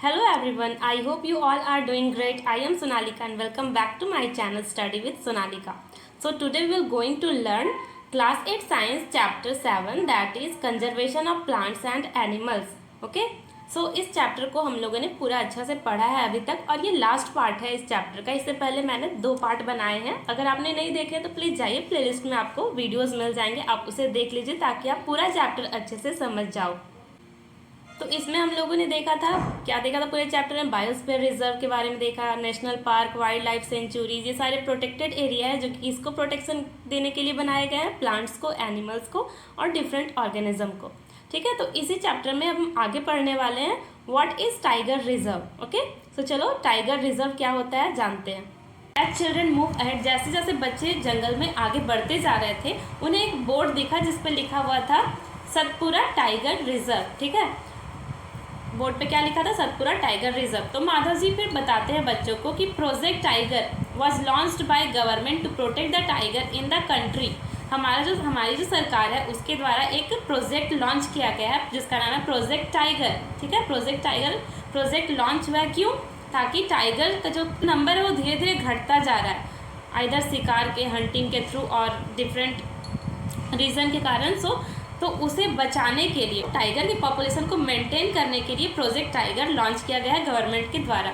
Hello everyone, I hope you all are doing great. I am Sonalika and welcome back to my channel Study with Sonalika. So today we are going to learn class 8 science chapter 7, that is conservation of plants and animals. Okay? सो इस chapter को हम लोगों ने पूरा अच्छा से पढ़ा है अभी तक और ये लास्ट पार्ट है इस चैप्टर का। इससे पहले मैंने 2 पार्ट बनाए हैं। अगर आपने नहीं देखे तो प्लीज़ जाइए, प्लेलिस्ट में आपको वीडियोस मिल जाएंगे, आप उसे देख लीजिए ताकि आप पूरा चैप्टर अच्छे से समझ जाओ। तो इसमें हम लोगों ने देखा था, क्या देखा था पूरे चैप्टर में? बायोस्फीयर रिजर्व के बारे में देखा, national park, wild life sanctuaries, ये सारे प्रोटेक्टेड एरिया है जो कि इसको प्रोटेक्शन देने के लिए बनाए गए हैं, प्लांट्स को, एनिमल्स को और डिफरेंट ऑर्गेनिज्म को। ठीक है, तो इसी चैप्टर में हम आगे पढ़ने वाले हैं what is tiger reserve. Okay, तो चलो टाइगर रिजर्व क्या होता है जानते हैं। एज चिल्ड्रन मूव अहेड, जैसे जैसे बच्चे जंगल में आगे बढ़ते जा रहे थे उन्हें एक बोर्ड दिखा जिस पर लिखा हुआ था सतपुरा टाइगर रिजर्व। ठीक है, बोर्ड पे क्या लिखा था? Satpura tiger reserve. तो माधव जी फिर बताते हैं बच्चों को कि project tiger was launched by government to protect the tiger in the country. हमारी जो सरकार है उसके द्वारा एक प्रोजेक्ट लॉन्च किया गया है जिसका नाम है प्रोजेक्ट टाइगर। ठीक है, प्रोजेक्ट लॉन्च हुआ क्यों? ताकि टाइगर का जो नंबर है वो धीरे धीरे घटता जा रहा है, आइदर शिकार के, हंटिंग के थ्रू और डिफरेंट रीज़न के कारण। तो उसे बचाने के लिए, टाइगर की पॉपुलेशन को मेंटेन करने के लिए प्रोजेक्ट टाइगर लॉन्च किया गया है गवर्नमेंट के द्वारा।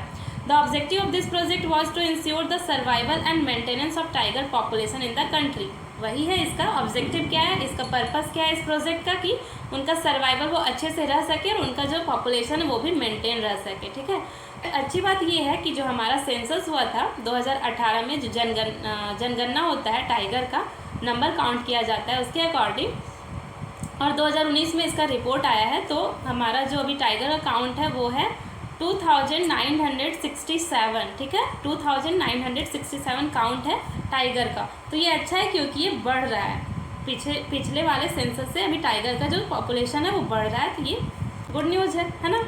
The objective of this project was to ensure the survival and maintenance of tiger population in the country. वही है इसका ऑब्जेक्टिव, क्या है इसका पर्पस, क्या है इस प्रोजेक्ट का, कि उनका सर्वाइवल वो अच्छे से रह सके और उनका जो पॉपुलेशन है वो भी मेंटेन रह सके। ठीक है, अच्छी बात ये है कि जो हमारा सेंसस हुआ था 2018 में, जो जनगणना होता है, टाइगर का नंबर काउंट किया जाता है उसके अकॉर्डिंग, और 2019 में इसका रिपोर्ट आया है। तो हमारा जो अभी टाइगर का काउंट है वो है 2967। ठीक है, 2967 काउंट है टाइगर का। तो ये अच्छा है क्योंकि ये बढ़ रहा है, पिछले वाले सेंसस से अभी टाइगर का जो पॉपुलेशन है वो बढ़ रहा है, तो ये गुड न्यूज़ है ना।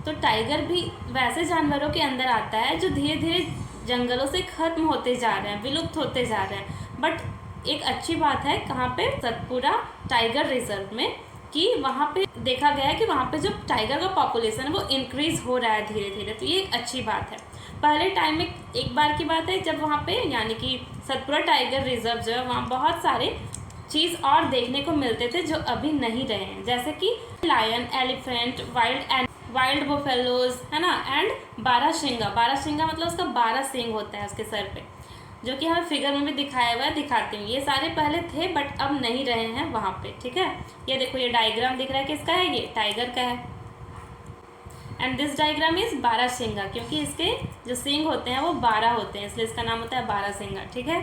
तो टाइगर भी वैसे जानवरों के अंदर आता है जो धीरे धीरे जंगलों से ख़त्म होते जा रहे हैं, विलुप्त होते जा रहे हैं। बट एक अच्छी बात है कहाँ पे? सतपुरा टाइगर रिजर्व में, कि वहाँ पे देखा गया है कि वहाँ पे जो टाइगर का पॉपुलेशन है वो इंक्रीज़ हो रहा है धीरे धीरे। तो ये एक अच्छी बात है। पहले टाइम में एक बार की बात है जब वहाँ पे, यानी कि सतपुरा टाइगर रिजर्व जो है, वहाँ बहुत सारे चीज़ और देखने को मिलते थे जो अभी नहीं रहे हैं, जैसे कि लायन, एलिफेंट, वाइल्ड बुफेलोज, है ना, एंड बारहसिंगा मतलब उसका 12 सींग होता है उसके सर पे, जो कि हमें फिगर में भी दिखाया हुआ है, दिखाती हूँ। ये सारे पहले थे बट अब नहीं रहे हैं वहाँ पे। ठीक है, ये देखो, ये डायग्राम दिख रहा है, किसका है? ये टाइगर का है। एंड दिस डायग्राम इज बारहसिंगा, क्योंकि इसके जो सींग होते हैं वो 12 होते हैं, इसलिए इसका नाम होता है बारहसिंगा। ठीक है,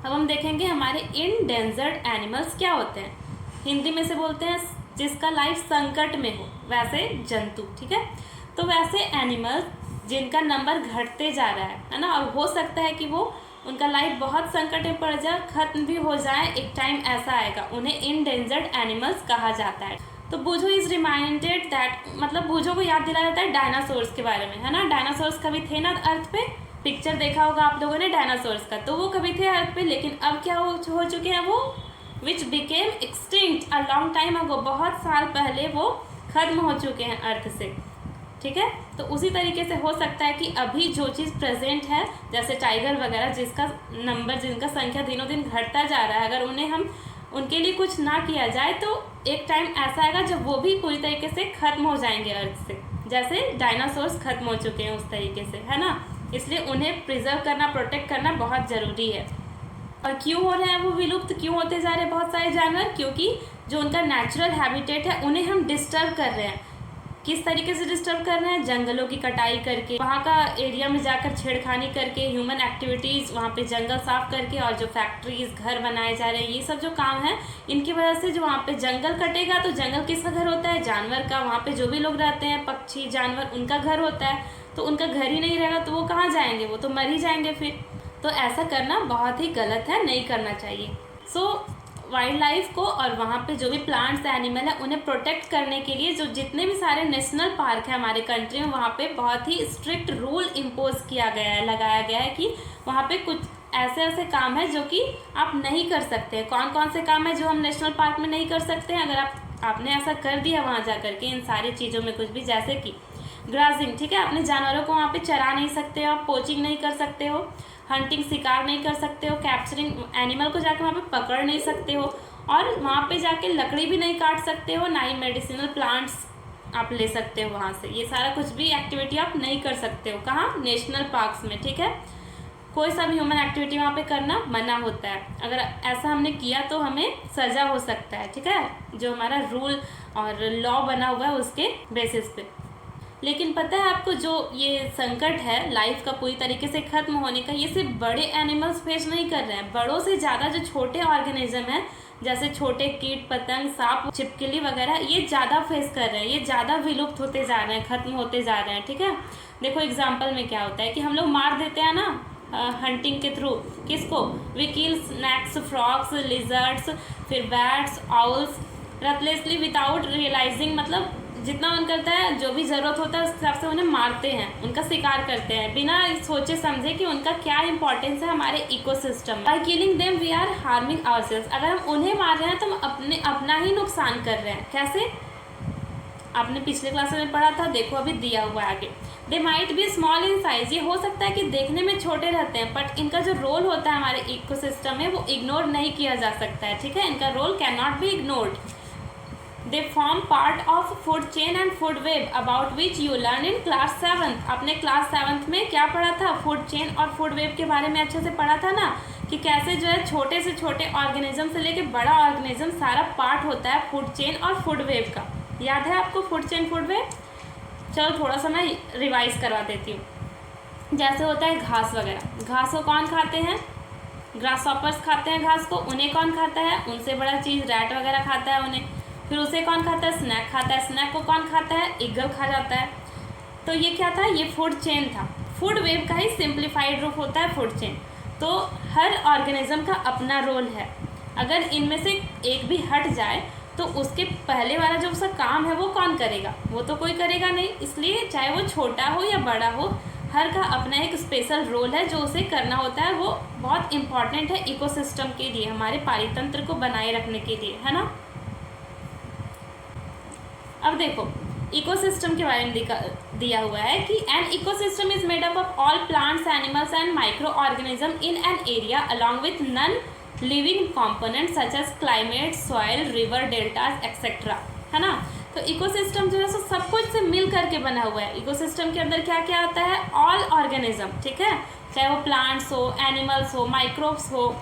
अब हम देखेंगे हमारे इंडेंजर्ड एनिमल्स क्या होते हैं। हिंदी में से बोलते हैं जिसका लाइफ संकट में हो, वैसे जंतु। ठीक है, तो वैसे एनिमल्स जिनका नंबर घटते जा रहा है ना, और हो सकता है कि वो उनका लाइफ बहुत संकट में पड़ जाए, खत्म भी हो जाए, एक टाइम ऐसा आएगा, उन्हें इंडेंजर्ड एनिमल्स कहा जाता है। तो बूझो इज रिमाइंडेड दैट, मतलब बूझो को याद दिलाया जाता है डायनासोर्स के बारे में, है ना। डायनासोर्स कभी थे ना अर्थ पे, पिक्चर देखा होगा आप लोगों ने डायनासोर्स का, तो वो कभी थे अर्थ पे, लेकिन अब क्या हो चुके हैं वो, which became extinct a long time ago, बहुत साल पहले वो खत्म हो चुके हैं अर्थ से। ठीक है, तो उसी तरीके से हो सकता है कि अभी जो चीज़ प्रेजेंट है, जैसे टाइगर वगैरह, जिसका नंबर, जिनका संख्या दिनों दिन घटता जा रहा है, अगर उन्हें उनके लिए कुछ ना किया जाए तो एक टाइम ऐसा आएगा जब वो भी पूरी तरीके से ख़त्म हो जाएंगे अर्थ से, जैसे डायनासोर्स खत्म हो चुके हैं उस तरीके से, है ना। इसलिए उन्हें प्रिजर्व करना, प्रोटेक्ट करना बहुत ज़रूरी है। और क्यों हो रहे हैं वो विलुप्त, क्यों होते जा रहे हैं बहुत सारे जानवर? क्योंकि जो उनका नेचुरल हैबिटेट है उन्हें हम डिस्टर्ब कर रहे हैं। किस तरीके से डिस्टर्ब कर रहे हैं? जंगलों की कटाई करके, वहाँ का एरिया में जाकर छेड़खानी करके, ह्यूमन एक्टिविटीज़, वहाँ पे जंगल साफ करके, और जो फैक्ट्रीज, घर बनाए जा रहे हैं, ये सब जो काम है, इनकी वजह से जो वहाँ पे जंगल कटेगा तो जंगल किसका घर होता है? जानवर का। वहाँ पे जो भी लोग रहते हैं, पक्षी, जानवर, उनका घर होता है। तो उनका घर ही नहीं रहेगा तो वो कहाँ जाएंगे? वो तो मर ही जाएंगे फिर। तो ऐसा करना बहुत ही गलत है, नहीं करना चाहिए। सो वाइल्ड लाइफ को और वहाँ पे जो भी प्लांट्स, एनिमल है, उन्हें प्रोटेक्ट करने के लिए जो जितने भी सारे नेशनल पार्क है हमारे कंट्री में, वहाँ पे बहुत ही स्ट्रिक्ट रूल इम्पोज किया गया है, लगाया गया है कि वहाँ पे कुछ ऐसे काम है जो कि आप नहीं कर सकते। कौन कौन से काम है जो हम नेशनल पार्क में नहीं कर सकते हैं? अगर आपने ऐसा कर दिया वहाँ जा कर के इन सारी चीज़ों में कुछ भी, जैसे कि ग्राजिंग, ठीक है, अपने जानवरों को वहाँ पे चरा नहीं सकते हो आप, पोचिंग नहीं कर सकते हो, हंटिंग शिकार नहीं कर सकते हो, कैप्चरिंग एनिमल को जाके वहाँ पे पकड़ नहीं सकते हो, और वहाँ पे जाके लकड़ी भी नहीं काट सकते हो, ना ही मेडिसिनल प्लांट्स आप ले सकते हो वहाँ से। ये सारा कुछ भी एक्टिविटी आप नहीं कर सकते हो। कहाँ? नेशनल पार्क्स में, ठीक है। कोई सा भी ह्यूमन एक्टिविटी वहाँ पे करना मना होता है। अगर ऐसा हमने किया तो हमें सज़ा हो सकता है, ठीक है, जो हमारा रूल और लॉ बना हुआ है उसके बेसिस पे। लेकिन पता है आपको, जो ये संकट है लाइफ का पूरी तरीके से ख़त्म होने का, ये सिर्फ बड़े एनिमल्स फेस नहीं कर रहे हैं, बड़ों से ज़्यादा जो छोटे ऑर्गेनिज्म हैं, जैसे छोटे कीट पतंग, सांप, छिपकली वगैरह, ये ज़्यादा फेस कर रहे हैं, ये ज़्यादा विलुप्त होते जा रहे हैं, ख़त्म होते जा रहे हैं, ठीक है। देखो एग्जाम्पल में क्या होता है कि हम लोग मार देते हैं ना हंटिंग के थ्रू, किसको? We kill snakes, frogs, lizards, फिर bats, owls ruthlessly without realising, मतलब जितना मन करता है, जो भी ज़रूरत होता है उस हिसाब से उन्हें मारते हैं, उनका शिकार करते हैं, बिना सोचे समझे कि उनका क्या इंपॉर्टेंस है हमारे ecosystem. By killing them we are harming ourselves. अगर हम उन्हें मार रहे हैं तो हम अपना ही नुकसान कर रहे हैं। कैसे? आपने पिछले क्लास में पढ़ा था, देखो अभी दिया हुआ है आगे। They might be small in size, ये हो सकता है कि देखने में छोटे रहते हैं, बट इनका जो रोल होता है हमारे इकोसिस्टम में वो इग्नोर नहीं किया जा सकता है, ठीक है। इनका role can not be ignored. They form part of food chain and food web about which you learn in class 7th। आपने क्लास 7th में क्या पढ़ा था? फूड चेन और फूड वेब के बारे में अच्छे से पढ़ा था ना, कि कैसे जो है छोटे से छोटे ऑर्गेनिज्म से लेके बड़ा ऑर्गेनिज्म सारा पार्ट होता है फूड चेन और फूड वेब का। याद है आपको फूड चेन फूड वेब? चलो थोड़ा सा मैं रिवाइज करवा देती हूँ। जैसे होता है घास वगैरह, घास को कौन खाते हैं? ग्रास हॉपर्स खाते हैं घास को। उन्हें कौन खाता है? उनसे बड़ा चीज़ रैट वगैरह खाता है उन्हें। फिर उसे कौन खाता है? स्नैक खाता है। स्नैक को कौन खाता है? ईगल खा जाता है। तो ये क्या था? ये फूड चेन था। फूड वेब का ही सिंप्लीफाइड रूप होता है फूड चेन। तो हर ऑर्गेनिज्म का अपना रोल है। अगर इनमें से एक भी हट जाए तो उसके पहले वाला जो उसका काम है वो कौन करेगा? वो तो कोई करेगा नहीं। इसलिए चाहे वो छोटा हो या बड़ा हो, हर का अपना एक स्पेशल रोल है जो उसे करना होता है। वो बहुत इम्पॉर्टेंट है इकोसिस्टम के लिए, हमारे पारितंत्र को बनाए रखने के लिए, है ना। अब देखो इकोसिस्टम के बारे में दिया हुआ है कि an ecosystem is made up of all plants, animals and micro organism in an area along with non living component such as climate, soil, river, deltas etcetera, है ना। तो इकोसिस्टम जो है सो सब कुछ से मिल करके बना हुआ है। इकोसिस्टम के अंदर क्या क्या आता है? ऑल ऑर्गेनिज्म, ठीक है, चाहे वो प्लांट्स हो, एनिमल्स हो, माइक्रोब्स हो।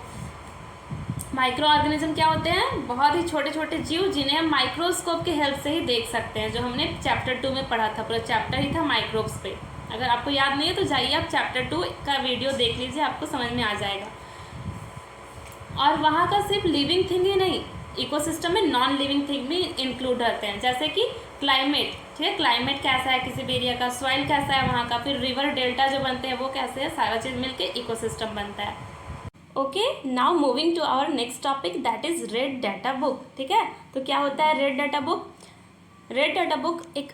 माइक्रो ऑर्गेनिज्म क्या होते हैं? बहुत ही छोटे छोटे जीव जिन्हें हम माइक्रोस्कोप की हेल्प से ही देख सकते हैं, जो हमने चैप्टर 2 में पढ़ा था। पूरा चैप्टर ही था माइक्रोब्स पे। अगर आपको याद नहीं है तो जाइए आप चैप्टर 2 का वीडियो देख लीजिए, आपको समझ में आ जाएगा। और वहाँ का सिर्फ लिविंग थिंग ही नहीं, इकोसिस्टम में नॉन लिविंग थिंग भी इंक्लूड रहते हैं, जैसे कि क्लाइमेट, ठीक है, क्लाइमेट कैसा है किसी भी एरिया का, सॉइल कैसा है वहाँ का, फिर रिवर डेल्टा जो बनते हैं वो कैसे है, सारा चीज़ मिलके इकोसिस्टम बनता है। Okay, now moving to our next topic that is red data book, ठीक है। तो क्या होता है red data book? Red data book एक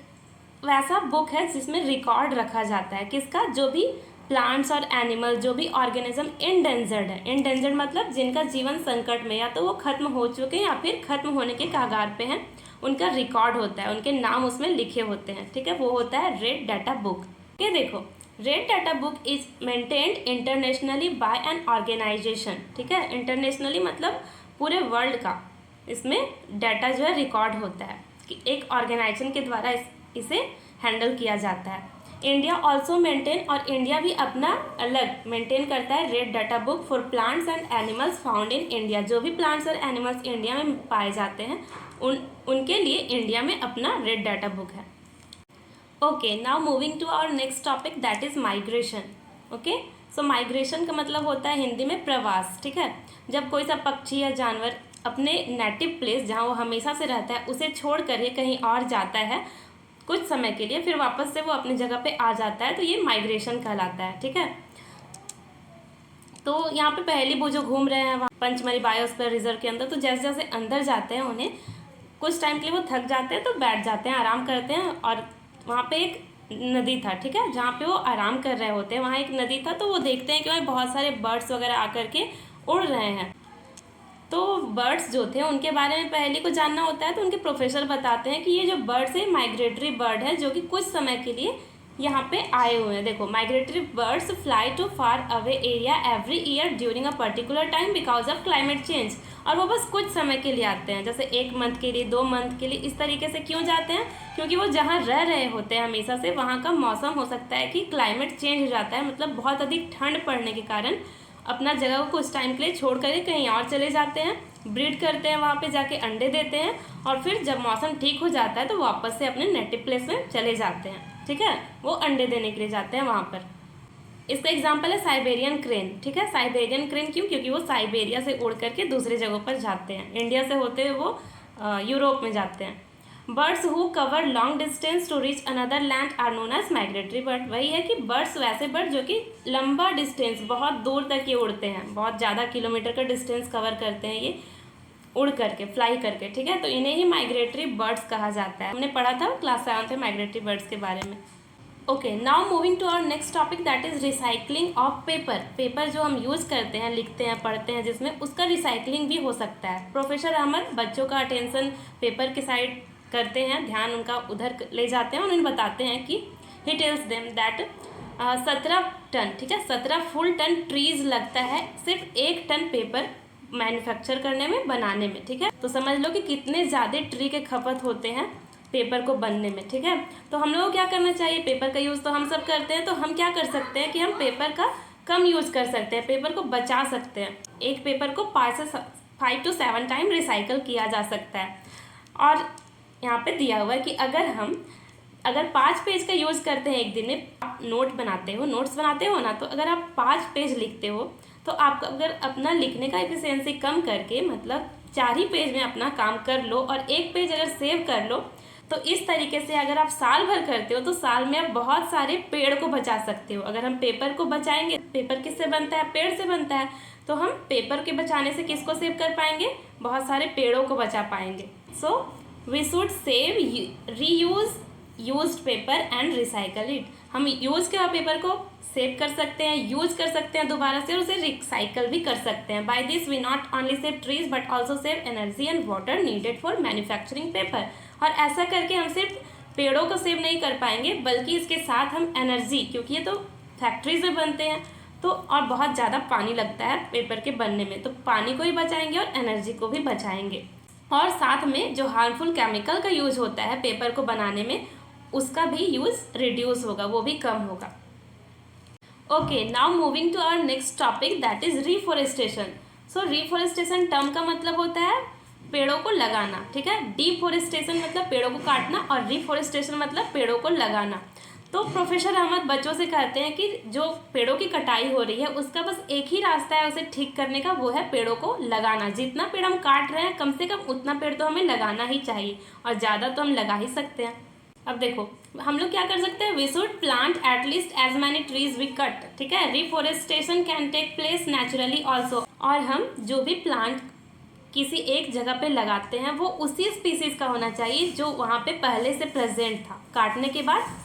वैसा बुक है जिसमें रिकॉर्ड रखा जाता है किसका? जो भी प्लांट्स और एनिमल, जो भी ऑर्गेनिज्म इंडेंजर्ड है। इंडेंजर्ड मतलब जिनका जीवन संकट में, या तो वो खत्म हो चुके हैं या फिर खत्म होने के कगार पे हैं, उनका रिकॉर्ड होता है, उनके नाम उसमें लिखे होते हैं, ठीक है, वो होता है रेड डाटा बुक। ये देखो, red data book is maintained internationally by an organisation, ठीक है। इंटरनेशनली मतलब पूरे वर्ल्ड का इसमें डाटा जो है रिकॉर्ड होता है, कि एक ऑर्गेनाइजेशन के द्वारा इसे हैंडल किया जाता है। इंडिया ऑल्सो मेंटेन, और इंडिया भी अपना अलग मेंटेन करता है red data book for plants and animals found in India. जो भी प्लांट्स और एनिमल्स इंडिया में पाए जाते हैं उनके लिए इंडिया में अपना रेड डाटा बुक है। Okay, now moving to our next topic that is migration. Okay, so migration का मतलब होता है हिंदी में प्रवास, ठीक है। जब कोई सा पक्षी या जानवर अपने नेटिव प्लेस, जहाँ वो हमेशा से रहता है, उसे छोड़ कर ये कहीं और जाता है कुछ समय के लिए, फिर वापस से वो अपनी जगह पे आ जाता है, तो ये माइग्रेशन कहलाता है, ठीक है। तो यहाँ पे पहली वो जो घूम रहे हैं वहाँ पंचमढ़ी बायोस्फीयर रिजर्व के अंदर, तो जैसे जैसे अंदर जाते हैं उन्हें कुछ टाइम के लिए वो थक जाते हैं, तो बैठ जाते हैं, आराम करते हैं। और वहाँ पे एक नदी था, ठीक है, जहाँ पे वो आराम कर रहे होते हैं, वहाँ एक नदी था, तो वो देखते हैं कि भाई बहुत सारे बर्ड्स वगैरह आकर के उड़ रहे हैं। तो बर्ड्स जो थे उनके बारे में पहले को जानना होता है, तो उनके प्रोफेसर बताते हैं कि ये जो बर्ड्स है माइग्रेटरी बर्ड है जो कि कुछ समय के लिए यहाँ पे आए हुए हैं। देखो, migratory birds fly to far away area every year during a particular time because of climate change. और वो बस कुछ समय के लिए आते हैं, जैसे 1 मंथ के लिए, 2 मंथ के लिए, इस तरीके से क्यों जाते हैं? क्योंकि वो जहाँ रह रहे होते हैं हमेशा से, वहाँ का मौसम हो सकता है कि क्लाइमेट चेंज हो जाता है, मतलब बहुत अधिक ठंड पड़ने के कारण अपना जगह को कुछ टाइम के लिए छोड़ कर कहीं और चले जाते हैं, ब्रीड करते हैं, वहाँ पे जाके अंडे देते हैं, और फिर जब मौसम ठीक हो जाता है तो वापस से अपने नेटिव प्लेस में चले जाते हैं। ठीक है, वो अंडे देने के लिए जाते हैं वहाँ पर। इसका एग्जाम्पल है साइबेरियन क्रेन। ठीक है, साइबेरियन क्रेन क्यों? क्योंकि वो साइबेरिया से उड़ करके दूसरी जगहों पर जाते हैं, इंडिया से होते हुए वो यूरोप में जाते हैं। Birds who cover long distance to reach another land are known as migratory bird. वही है कि बर्ड्स वैसे बर्ड जो कि लंबा डिस्टेंस, बहुत दूर तक ये उड़ते हैं, बहुत ज़्यादा किलोमीटर का डिस्टेंस कवर करते हैं ये उड़ करके, फ्लाई करके। ठीक है, तो इन्हें ही माइग्रेटरी बर्ड्स कहा जाता है। हमने पढ़ा था क्लास 7 में माइग्रेटरी बर्ड्स के बारे में। Okay, now moving to our next topic that is recycling of paper. Paper जो हम यूज़ करते हैं, लिखते हैं, पढ़ते हैं, जिसमें उसका रिसाइकलिंग भी हो सकता है। प्रोफेसर अहमद बच्चों का अटेंशन पेपर के साइड करते हैं, ध्यान उनका उधर ले जाते हैं और उन्हें बताते हैं कि he tells them that 17 ton, ठीक है, 17 फुल टन ट्रीज लगता है सिर्फ 1 टन पेपर मैन्युफैक्चर करने में, बनाने में। ठीक है, तो समझ लो कि कितने ज़्यादा ट्री के खपत होते हैं पेपर को बनने में। ठीक है, तो हम लोगों को क्या करना चाहिए? पेपर का यूज़ तो हम सब करते हैं, तो हम क्या कर सकते हैं कि हम पेपर का कम यूज़ कर सकते हैं, पेपर को बचा सकते हैं। एक पेपर को 5 to 7 टाइम रिसाइकल किया जा सकता है। और यहाँ पे दिया हुआ है कि अगर 5 पेज का यूज़ करते हैं एक दिन में, आप नोट्स बनाते हो ना, तो अगर आप 5 पेज लिखते हो तो आप अगर अपना लिखने का एफिशिएंसी कम करके, मतलब 4 ही पेज में अपना काम कर लो और 1 पेज अगर सेव कर लो, तो इस तरीके से अगर आप साल भर करते हो तो साल में आप बहुत सारे पेड़ को बचा सकते हो। अगर हम पेपर को बचाएंगे, पेपर किससे बनता है? पेड़ से बनता है, तो हम पेपर के बचाने से किसको सेव कर पाएंगे? बहुत सारे पेड़ों को बचा पाएंगे। So we should save, reuse used paper and recycle it. हम यूज के पेपर को सेव कर सकते हैं, यूज कर सकते हैं दोबारा से, और उसे रिसाइकल भी कर सकते हैं। By this we not only save trees but also save energy and water needed for manufacturing paper. और ऐसा करके हम सिर्फ पेड़ों को सेव नहीं कर पाएंगे, बल्कि इसके साथ हम एनर्जी, क्योंकि ये तो फैक्ट्री से बनते हैं तो, और बहुत ज़्यादा पानी लगता है पेपर के बनने में, तो पानी को ही बचाएंगे और एनर्जी को भी बचाएंगे। और साथ में जो हार्मफुल केमिकल का यूज होता है पेपर को बनाने में, उसका भी यूज़ रिड्यूस होगा, वो भी कम होगा। Okay, now moving to our next topic that is reforestation. So reforestation term का मतलब होता है पेड़ों को लगाना। ठीक है, डिफॉरेस्टेशन मतलब पेड़ों को काटना और रिफॉरेस्टेशन मतलब पेड़ों को लगाना। तो प्रोफेसर अहमद बच्चों से कहते हैं कि जो पेड़ों की कटाई हो रही है उसका बस एक ही रास्ता है उसे ठीक करने का, वो है पेड़ों को लगाना। जितना पेड़ हम काट रहे हैं, कम से कम उतना पेड़ तो हमें लगाना ही चाहिए, और ज़्यादा तो हम लगा ही सकते हैं। अब देखो, हम लोग क्या कर सकते हैं? We should plant at least as many trees we cut. ठीक है, reforestation can take place naturally also. और हम जो भी प्लांट किसी एक जगह पे लगाते हैं वो उसी स्पीसीज का होना चाहिए जो वहाँ पे पहले से प्रेजेंट था। काटने के बाद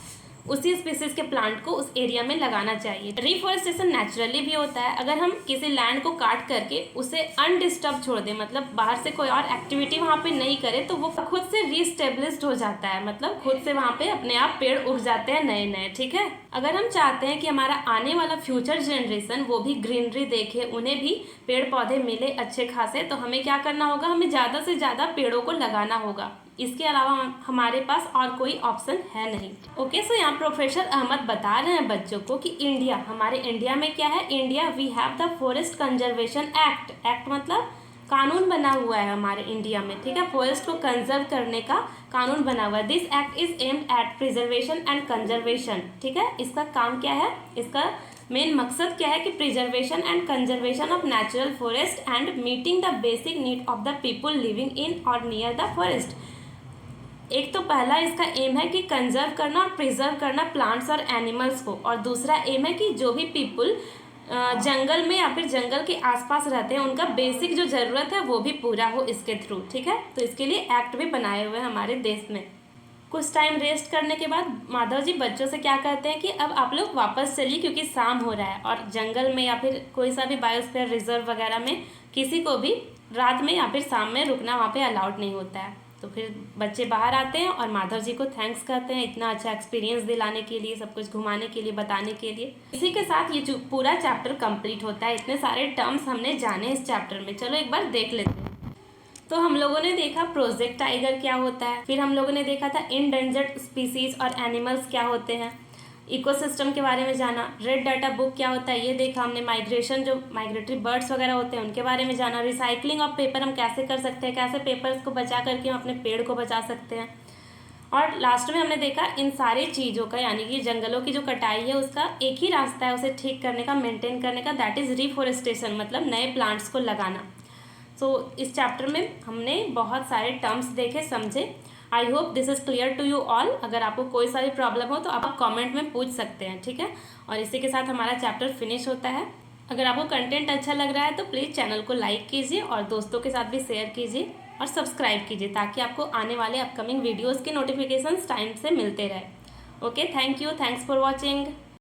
उसी स्पीसीज के प्लांट को उस एरिया में लगाना चाहिए। रिफॉरेस्टेशन नेचुरली भी होता है। अगर हम किसी लैंड को काट करके उसे अनडिस्टर्ब छोड़ दें, मतलब बाहर से कोई और एक्टिविटी वहाँ पे नहीं करे, तो वो खुद से रीस्टेब्लिश्ड हो जाता है, मतलब खुद से वहाँ पे अपने आप पेड़ उग जाते हैं नए नए। ठीक है, अगर हम चाहते हैं कि हमारा आने वाला फ्यूचर जनरेशन वो भी ग्रीनरी देखे, उन्हें भी पेड़ पौधे मिले अच्छे खासे, तो हमें क्या करना होगा? हमें ज़्यादा से ज़्यादा पेड़ों को लगाना होगा। इसके अलावा हमारे पास और कोई ऑप्शन है नहीं। ओके, सो यहाँ प्रोफेसर अहमद बता रहे हैं बच्चों को कि इंडिया, हमारे इंडिया में क्या है? India we have the forest conservation act. Act मतलब कानून बना हुआ है हमारे इंडिया में। ठीक है, फॉरेस्ट को कंजर्व करने का कानून बना हुआ है। This act is aimed at preservation and conservation. ठीक है, इसका काम क्या है? इसका मेन मकसद क्या है कि preservation and conservation of natural forest and meeting the basic need of the people living in और नियर द फॉरेस्ट। एक तो पहला इसका एम है कि कंजर्व करना और प्रिजर्व करना प्लांट्स और एनिमल्स को, और दूसरा एम है कि जो भी पीपल जंगल में या फिर जंगल के आसपास रहते हैं उनका बेसिक जो ज़रूरत है वो भी पूरा हो इसके थ्रू। ठीक है, तो इसके लिए एक्ट भी बनाए हुए हैं हमारे देश में। कुछ टाइम रेस्ट करने के बाद माधव जी बच्चों से क्या कहते हैं कि अब आप लोग वापस चलिए क्योंकि शाम हो रहा है, और जंगल में या फिर कोई सा भी बायोस्फीयर रिजर्व वगैरह में किसी को भी रात में या फिर शाम में रुकना वहाँ पे अलाउड नहीं होता है। तो फिर बच्चे बाहर आते हैं और माधव जी को थैंक्स करते हैं इतना अच्छा एक्सपीरियंस दिलाने के लिए, सब कुछ घुमाने के लिए, बताने के लिए। इसी के साथ ये जो पूरा चैप्टर कंप्लीट होता है। इतने सारे टर्म्स हमने जाने इस चैप्टर में, चलो एक बार देख लेते हैं। तो हम लोगों ने देखा प्रोजेक्ट टाइगर क्या होता है, फिर हम लोगों ने देखा था इंडेंजर्ड स्पीसीज और एनिमल्स क्या होते हैं, इकोसिस्टम के बारे में जाना, रेड डाटा बुक क्या होता है ये देखा हमने, माइग्रेशन जो माइग्रेटरी बर्ड्स वगैरह होते हैं उनके बारे में जाना, रिसाइकलिंग ऑफ पेपर हम कैसे कर सकते हैं, कैसे पेपर्स को बचा करके हम अपने पेड़ को बचा सकते हैं। और लास्ट में हमने देखा इन सारी चीज़ों का, यानी कि जंगलों की जो कटाई है उसका एक ही रास्ता है उसे ठीक करने का, मेंटेन करने का, दैट इज़ रिफॉरेस्टेशन, मतलब नए प्लांट्स को लगाना। तो इस चैप्टर में हमने बहुत सारे टर्म्स देखे, समझे। I hope this is clear to you all. अगर आपको कोई सारी प्रॉब्लम हो तो आप कमेंट में पूछ सकते हैं, ठीक है। और इसी के साथ हमारा चैप्टर फिनिश होता है। अगर आपको कंटेंट अच्छा लग रहा है तो प्लीज़ चैनल को लाइक कीजिए और दोस्तों के साथ भी शेयर कीजिए और सब्सक्राइब कीजिए ताकि आपको आने वाले अपकमिंग वीडियोज़ के नोटिफिकेशंस टाइम से मिलते रहे। Okay, thank you, thanks for watching.